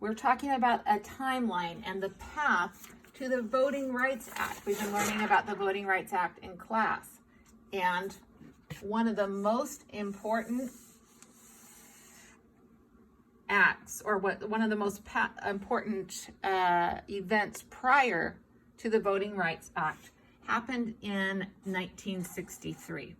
We're talking about a timeline and the path to the Voting Rights Act. We've been learning about the Voting Rights Act in class. And one of the most important acts, or one of the most important events prior to the Voting Rights Act, happened in 1963.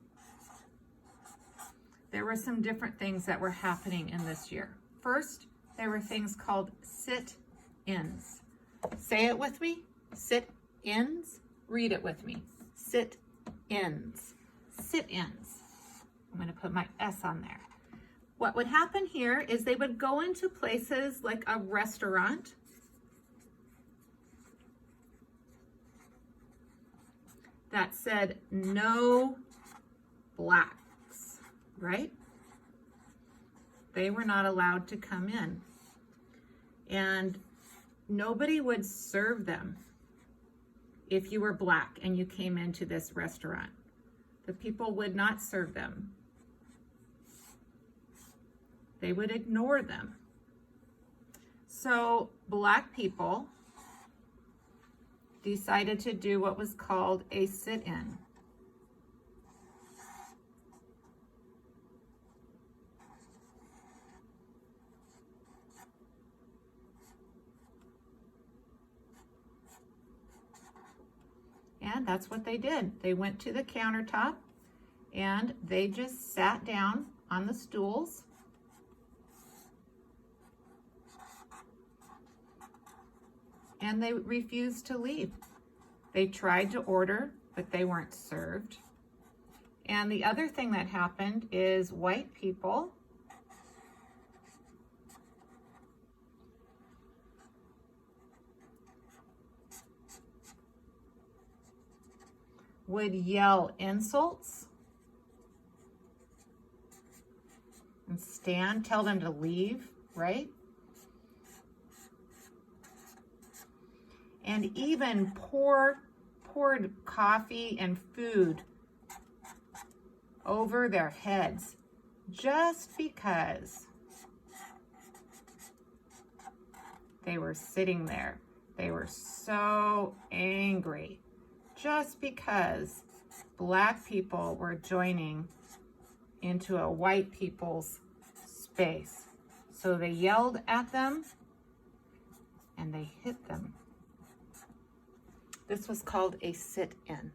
There were some different things that were happening in this year. First, there were things called sit-ins. Say it with me. Sit-ins. Read it with me. Sit-ins. Sit-ins. I'm going to put my S on there. What would happen here is they would go into places like a restaurant that said no blacks, right? They were not allowed to come in. And nobody would serve them if you were black and you came into this restaurant. The people would not serve them. They would ignore them. So black people decided to do what was called a sit-in. And that's what they did. They went to the countertop and they just sat down on the stools. And they refused to leave. They tried to order, but they weren't served. And the other thing that happened is white people would yell insults and stand, tell them to leave, right? And even poured coffee and food over their heads just because they were sitting there. They were so angry just because black people were joining into a white people's space. So they yelled at them and they hit them. This was called a sit-in.